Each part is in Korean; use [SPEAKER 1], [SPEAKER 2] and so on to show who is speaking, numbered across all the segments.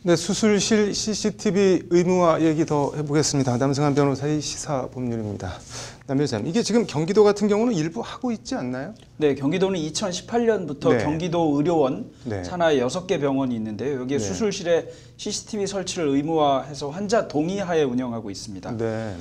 [SPEAKER 1] 네, 수술실 CCTV 의무화 얘기 더 해보겠습니다. 남승환 변호사의 시사법률입니다. 남 변호사님, 이게 지금 경기도 같은 경우는 일부 하고 있지 않나요?
[SPEAKER 2] 네, 경기도는 2018년부터
[SPEAKER 1] 네.
[SPEAKER 2] 경기도 의료원
[SPEAKER 1] 네.
[SPEAKER 2] 산하에 6개 병원이 있는데요. 여기에
[SPEAKER 1] 네.
[SPEAKER 2] 수술실에 CCTV 설치를 의무화해서 환자 동의하에 운영하고 있습니다.
[SPEAKER 1] 네.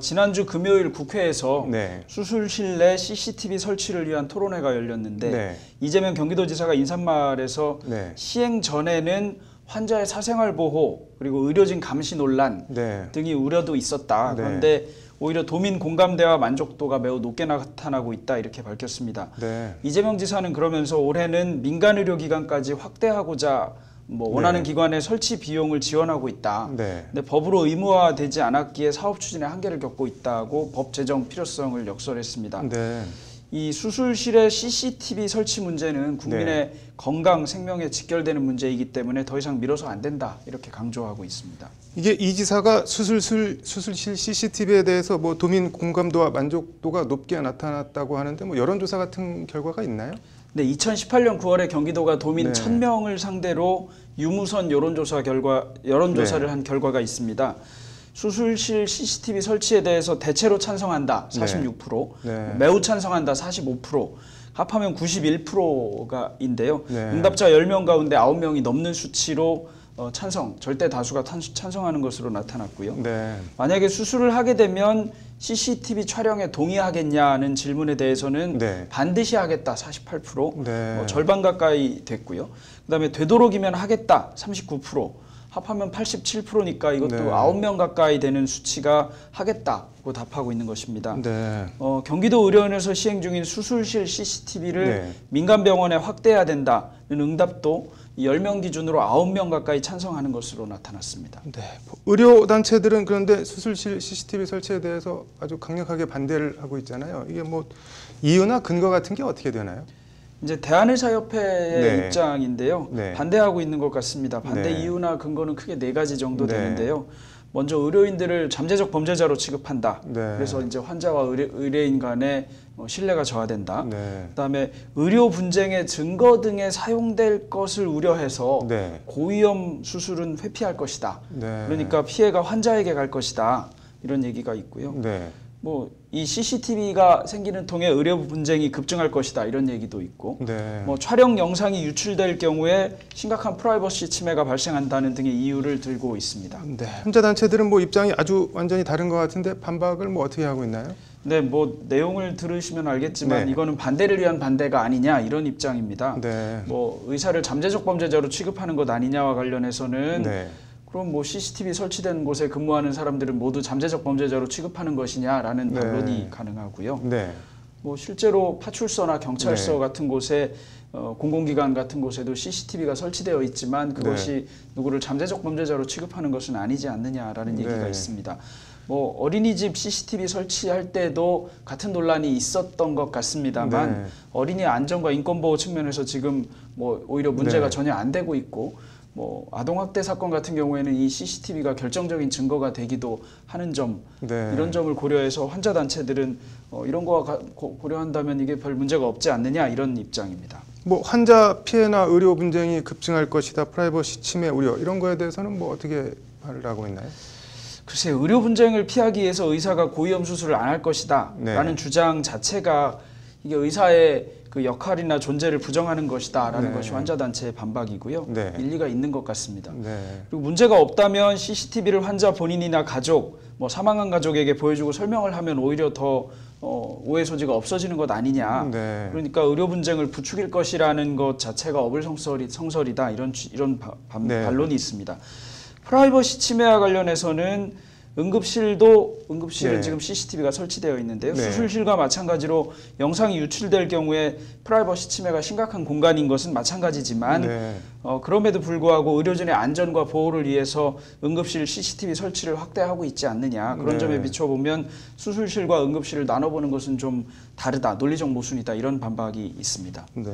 [SPEAKER 2] 지난주 금요일 국회에서
[SPEAKER 1] 네.
[SPEAKER 2] 수술실 내 CCTV 설치를 위한 토론회가 열렸는데
[SPEAKER 1] 네.
[SPEAKER 2] 이재명 경기도지사가 인사말에서
[SPEAKER 1] 네.
[SPEAKER 2] 시행 전에는 환자의 사생활 보호 그리고 의료진 감시 논란
[SPEAKER 1] 네.
[SPEAKER 2] 등이 우려도 있었다.
[SPEAKER 1] 네.
[SPEAKER 2] 그런데 오히려 도민 공감대와 만족도가 매우 높게 나타나고 있다 이렇게 밝혔습니다.
[SPEAKER 1] 네.
[SPEAKER 2] 이재명 지사는 그러면서 올해는 민간 의료기관까지 확대하고자 원하는
[SPEAKER 1] 네.
[SPEAKER 2] 기관의 설치 비용을 지원하고 있다.
[SPEAKER 1] 네.
[SPEAKER 2] 근데 법으로 의무화되지 않았기에 사업 추진에 한계를 겪고 있다고 법 제정 필요성을 역설했습니다.
[SPEAKER 1] 네.
[SPEAKER 2] 이 수술실의 CCTV 설치 문제는 국민의 건강, 생명에 직결되는 문제이기 때문에 더 이상 미뤄서 안 된다 이렇게 강조하고 있습니다.
[SPEAKER 1] 이게 이 지사가 수술실 CCTV에 대해서 뭐 도민 공감도와 만족도가 높게 나타났다고 하는데 뭐 여론조사 같은 결과가 있나요?
[SPEAKER 2] 네, 2018년 9월에 경기도가 도민
[SPEAKER 1] 네.
[SPEAKER 2] 1000명을 상대로 유무선 여론조사를 한 결과가 있습니다. 수술실 CCTV 설치에 대해서 대체로 찬성한다 46%,
[SPEAKER 1] 네.
[SPEAKER 2] 매우 찬성한다 45%, 합하면 91%가인데요.
[SPEAKER 1] 네.
[SPEAKER 2] 응답자 10명 가운데 9명이 넘는 수치로 찬성, 절대 다수가 찬성하는 것으로 나타났고요.
[SPEAKER 1] 네.
[SPEAKER 2] 만약에 수술을 하게 되면 CCTV 촬영에 동의하겠냐는 질문에 대해서는
[SPEAKER 1] 네.
[SPEAKER 2] 반드시 하겠다 48%,
[SPEAKER 1] 네.
[SPEAKER 2] 절반 가까이 됐고요. 그다음에 되도록이면 하겠다 39%, 합하면 87%니까 이것도
[SPEAKER 1] 네.
[SPEAKER 2] 9명 가까이 되는 수치가 하겠다고 답하고 있는 것입니다.
[SPEAKER 1] 네.
[SPEAKER 2] 경기도 의료원에서 시행 중인 수술실 CCTV를
[SPEAKER 1] 네.
[SPEAKER 2] 민간 병원에 확대해야 된다는 응답도 10명 기준으로 9명 가까이 찬성하는 것으로 나타났습니다.
[SPEAKER 1] 네. 의료 단체들은 그런데 수술실 CCTV 설치에 대해서 아주 강력하게 반대를 하고 있잖아요. 이게 뭐 이유나 근거 같은 게 어떻게 되나요?
[SPEAKER 2] 이제 대한의사협회의
[SPEAKER 1] 네.
[SPEAKER 2] 입장인데요.
[SPEAKER 1] 네.
[SPEAKER 2] 반대하고 있는 것 같습니다. 반대
[SPEAKER 1] 네.
[SPEAKER 2] 이유나 근거는 크게 4가지 정도
[SPEAKER 1] 네.
[SPEAKER 2] 되는데요. 먼저 의료인들을 잠재적 범죄자로 취급한다.
[SPEAKER 1] 네.
[SPEAKER 2] 그래서 이제 환자와 의뢰인 간의 신뢰가 저하된다.
[SPEAKER 1] 네.
[SPEAKER 2] 그다음에 의료 분쟁의 증거 등에 사용될 것을 우려해서
[SPEAKER 1] 네.
[SPEAKER 2] 고위험 수술은 회피할 것이다.
[SPEAKER 1] 네.
[SPEAKER 2] 그러니까 피해가 환자에게 갈 것이다. 이런 얘기가 있고요.
[SPEAKER 1] 네.
[SPEAKER 2] 이 CCTV가 생기는 통해 의료 분쟁이 급증할 것이다 이런 얘기도 있고,
[SPEAKER 1] 네.
[SPEAKER 2] 촬영 영상이 유출될 경우에 심각한 프라이버시 침해가 발생한다는 등의 이유를 들고 있습니다.
[SPEAKER 1] 네. 환자 단체들은 뭐 입장이 아주 완전히 다른 것 같은데 반박을 뭐 어떻게 하고 있나요?
[SPEAKER 2] 네, 내용을 들으시면 알겠지만
[SPEAKER 1] 네.
[SPEAKER 2] 이거는 반대를 위한 반대가 아니냐 이런 입장입니다.
[SPEAKER 1] 네.
[SPEAKER 2] 의사를 잠재적 범죄자로 취급하는 것 아니냐와 관련해서는
[SPEAKER 1] 네.
[SPEAKER 2] 그럼 CCTV 설치된 곳에 근무하는 사람들은 모두 잠재적 범죄자로 취급하는 것이냐라는
[SPEAKER 1] 네.
[SPEAKER 2] 반론이 가능하고요.
[SPEAKER 1] 네.
[SPEAKER 2] 실제로 파출소나 경찰서
[SPEAKER 1] 네.
[SPEAKER 2] 같은 곳에 공공기관 같은 곳에도 CCTV가 설치되어 있지만 그것이 누구를 잠재적 범죄자로 취급하는 것은 아니지 않느냐라는 얘기가
[SPEAKER 1] 네.
[SPEAKER 2] 있습니다. 어린이집 CCTV 설치할 때도 같은 논란이 있었던 것 같습니다만
[SPEAKER 1] 네.
[SPEAKER 2] 어린이 안전과 인권보호 측면에서 지금 오히려 문제가
[SPEAKER 1] 네.
[SPEAKER 2] 전혀 안 되고 있고 아동학대 사건 같은 경우에는 이 CCTV가 결정적인 증거가 되기도 하는 점
[SPEAKER 1] 네.
[SPEAKER 2] 이런 점을 고려해서 환자 단체들은 이런 거와 고려한다면 이게 별 문제가 없지 않느냐 이런 입장입니다.
[SPEAKER 1] 환자 피해나 의료 분쟁이 급증할 것이다, 프라이버시 침해 우려 이런 거에 대해서는 어떻게 말을 하고 있나요?
[SPEAKER 2] 글쎄 의료 분쟁을 피하기 위해서 의사가 고위험 수술을 안 할 것이다 라는 주장 자체가 이게 의사의 그 역할이나 존재를 부정하는 것이다라는 것이 환자 단체의 반박이고요.
[SPEAKER 1] 네.
[SPEAKER 2] 일리가 있는 것 같습니다.
[SPEAKER 1] 네.
[SPEAKER 2] 그리고 문제가 없다면 CCTV를 환자 본인이나 가족, 사망한 가족에게 보여주고 설명을 하면 오히려 더 오해 소지가 없어지는 것 아니냐.
[SPEAKER 1] 네.
[SPEAKER 2] 그러니까 의료 분쟁을 부추길 것이라는 것 자체가 어불성설이다 이런
[SPEAKER 1] 네.
[SPEAKER 2] 반론이 있습니다. 프라이버시 침해와 관련해서는 응급실은
[SPEAKER 1] 네.
[SPEAKER 2] 지금 CCTV가 설치되어 있는데요.
[SPEAKER 1] 네.
[SPEAKER 2] 수술실과 마찬가지로 영상이 유출될 경우에 프라이버시 침해가 심각한 공간인 것은 마찬가지지만
[SPEAKER 1] 네.
[SPEAKER 2] 그럼에도 불구하고 의료진의 안전과 보호를 위해서 응급실 CCTV 설치를 확대하고 있지 않느냐. 그런
[SPEAKER 1] 네.
[SPEAKER 2] 점에 비춰보면 수술실과 응급실을 나눠보는 것은 좀 다르다. 논리적 모순이다. 이런 반박이 있습니다.
[SPEAKER 1] 네.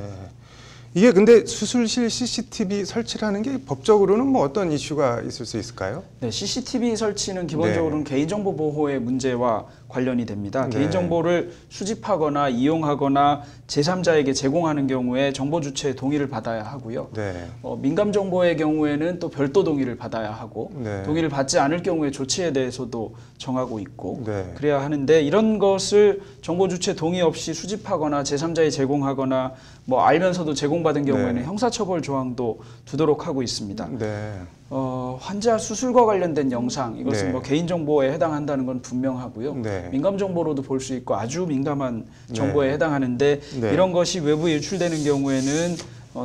[SPEAKER 1] 이게 근데 수술실 CCTV 설치라는 게 법적으로는 어떤 이슈가 있을 수 있을까요?
[SPEAKER 2] 네, CCTV 설치는 기본적으로는 개인정보 보호의 문제와 관련이 됩니다.
[SPEAKER 1] 네.
[SPEAKER 2] 개인정보를 수집하거나 이용하거나 제3자에게 제공하는 경우에 정보 주체의 동의를 받아야 하고요.
[SPEAKER 1] 네.
[SPEAKER 2] 민감 정보의 경우에는 또 별도 동의를 받아야 하고
[SPEAKER 1] 네.
[SPEAKER 2] 동의를 받지 않을 경우에 조치에 대해서도 정하고 있고
[SPEAKER 1] 네.
[SPEAKER 2] 그래야 하는데 이런 것을 정보 주체 동의 없이 수집하거나 제3자에 제공하거나 뭐 알면서도 제공받은 경우에는
[SPEAKER 1] 네.
[SPEAKER 2] 형사처벌 조항도 두도록 하고 있습니다.
[SPEAKER 1] 네.
[SPEAKER 2] 환자 수술과 관련된 영상 이것은
[SPEAKER 1] 네.
[SPEAKER 2] 뭐 개인정보에 해당한다는 건 분명하고요.
[SPEAKER 1] 네.
[SPEAKER 2] 민감정보로도 볼 수 있고 아주 민감한 정보에 해당하는데
[SPEAKER 1] 네.
[SPEAKER 2] 이런 것이 외부에 유출되는 경우에는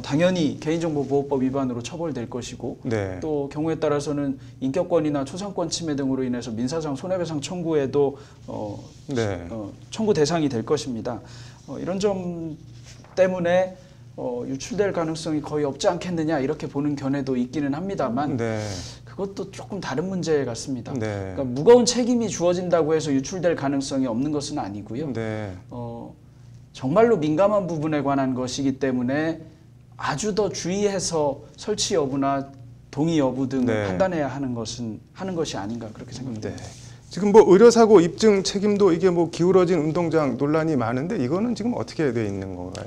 [SPEAKER 2] 당연히 개인정보보호법 위반으로 처벌될 것이고
[SPEAKER 1] 네.
[SPEAKER 2] 또 경우에 따라서는 인격권이나 초상권 침해 등으로 인해서 민사상 손해배상 청구에도
[SPEAKER 1] 네.
[SPEAKER 2] 청구 대상이 될 것입니다. 이런 점 때문에 유출될 가능성이 거의 없지 않겠느냐 이렇게 보는 견해도 있기는 합니다만
[SPEAKER 1] 네.
[SPEAKER 2] 그것도 조금 다른 문제 같습니다.
[SPEAKER 1] 네.
[SPEAKER 2] 그러니까 무거운 책임이 주어진다고 해서 유출될 가능성이 없는 것은 아니고요.
[SPEAKER 1] 네.
[SPEAKER 2] 정말로 민감한 부분에 관한 것이기 때문에 아주 더 주의해서 설치 여부나 동의 여부 등을
[SPEAKER 1] 네.
[SPEAKER 2] 판단해야 하는 것이 아닌가 그렇게 생각합니다.
[SPEAKER 1] 네. 지금 뭐 의료사고 입증 책임도 이게 뭐 기울어진 운동장 논란이 많은데 이거는 지금 어떻게 돼 있는 건가요?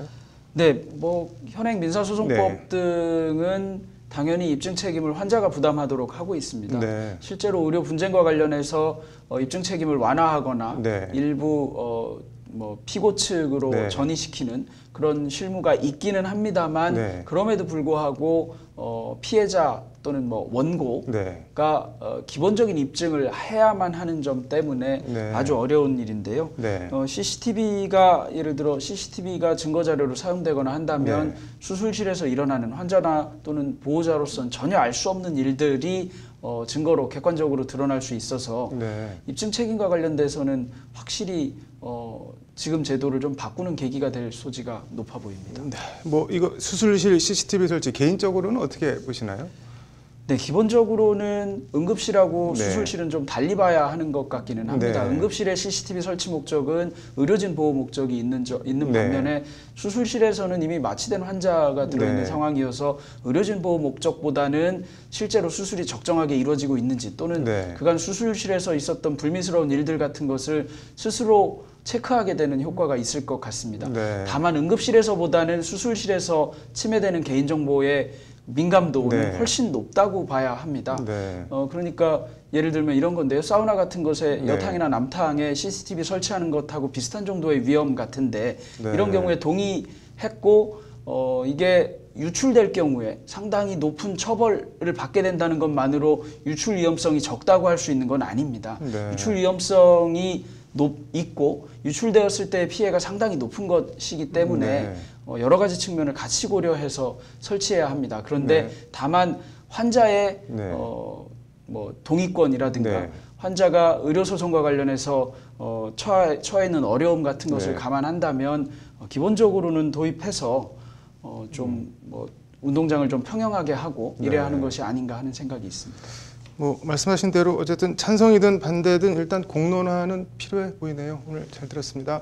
[SPEAKER 2] 네, 뭐 현행 민사소송법
[SPEAKER 1] 네.
[SPEAKER 2] 등은 당연히 입증 책임을 환자가 부담하도록 하고 있습니다.
[SPEAKER 1] 네.
[SPEAKER 2] 실제로 의료 분쟁과 관련해서 입증 책임을 완화하거나
[SPEAKER 1] 네.
[SPEAKER 2] 일부 뭐 피고 측으로
[SPEAKER 1] 네.
[SPEAKER 2] 전이시키는 그런 실무가 있기는 합니다만
[SPEAKER 1] 네.
[SPEAKER 2] 그럼에도 불구하고 피해자 또는 뭐 원고가
[SPEAKER 1] 네.
[SPEAKER 2] 기본적인 입증을 해야만 하는 점 때문에
[SPEAKER 1] 네.
[SPEAKER 2] 아주 어려운 일인데요.
[SPEAKER 1] 네.
[SPEAKER 2] CCTV가 예를 들어 CCTV가 증거 자료로 사용되거나 한다면
[SPEAKER 1] 네.
[SPEAKER 2] 수술실에서 일어나는 환자나 또는 보호자로서는 전혀 알 수 없는 일들이 증거로 객관적으로 드러날 수 있어서
[SPEAKER 1] 네.
[SPEAKER 2] 입증 책임과 관련돼서는 확실히 지금 제도를 좀 바꾸는 계기가 될 소지가 높아 보입니다.
[SPEAKER 1] 네. 뭐 이거 수술실 CCTV 설치 개인적으로는 어떻게 보시나요?
[SPEAKER 2] 네, 기본적으로는 응급실하고
[SPEAKER 1] 네.
[SPEAKER 2] 수술실은 좀 달리 봐야 하는 것 같기는 합니다.
[SPEAKER 1] 네.
[SPEAKER 2] 응급실의 CCTV 설치 목적은 의료진 보호 목적이 있는
[SPEAKER 1] 네.
[SPEAKER 2] 반면에 수술실에서는 이미 마취된 환자가 들어있는
[SPEAKER 1] 네.
[SPEAKER 2] 상황이어서 의료진 보호 목적보다는 실제로 수술이 적정하게 이루어지고 있는지 또는
[SPEAKER 1] 네.
[SPEAKER 2] 그간 수술실에서 있었던 불미스러운 일들 같은 것을 스스로 체크하게 되는 효과가 있을 것 같습니다.
[SPEAKER 1] 네.
[SPEAKER 2] 다만 응급실에서보다는 수술실에서 침해되는 개인정보의 민감도는
[SPEAKER 1] 네.
[SPEAKER 2] 훨씬 높다고 봐야 합니다.
[SPEAKER 1] 네.
[SPEAKER 2] 그러니까 예를 들면 이런 건데요. 사우나 같은 곳에
[SPEAKER 1] 네.
[SPEAKER 2] 여탕이나 남탕에 CCTV 설치하는 것하고 비슷한 정도의 위험 같은데
[SPEAKER 1] 네.
[SPEAKER 2] 이런 경우에 동의했고 이게 유출될 경우에 상당히 높은 처벌을 받게 된다는 것만으로 유출 위험성이 적다고 할 수 있는 건 아닙니다.
[SPEAKER 1] 네.
[SPEAKER 2] 유출 위험성이 있고 유출되었을 때의 피해가 상당히 높은 것이기 때문에
[SPEAKER 1] 네.
[SPEAKER 2] 여러 가지 측면을 같이 고려해서 설치해야 합니다. 그런데
[SPEAKER 1] 네.
[SPEAKER 2] 다만 환자의
[SPEAKER 1] 네.
[SPEAKER 2] 뭐 동의권이라든가
[SPEAKER 1] 네.
[SPEAKER 2] 환자가 의료소송과 관련해서 처해 있는 어려움 같은 것을
[SPEAKER 1] 네.
[SPEAKER 2] 감안한다면 기본적으로는 도입해서 좀 뭐 운동장을 좀 평형하게 하고 이래야
[SPEAKER 1] 네.
[SPEAKER 2] 하는 것이 아닌가 하는 생각이 있습니다.
[SPEAKER 1] 뭐 말씀하신 대로 어쨌든 찬성이든 반대든 일단 공론화는 필요해 보이네요. 오늘 잘 들었습니다.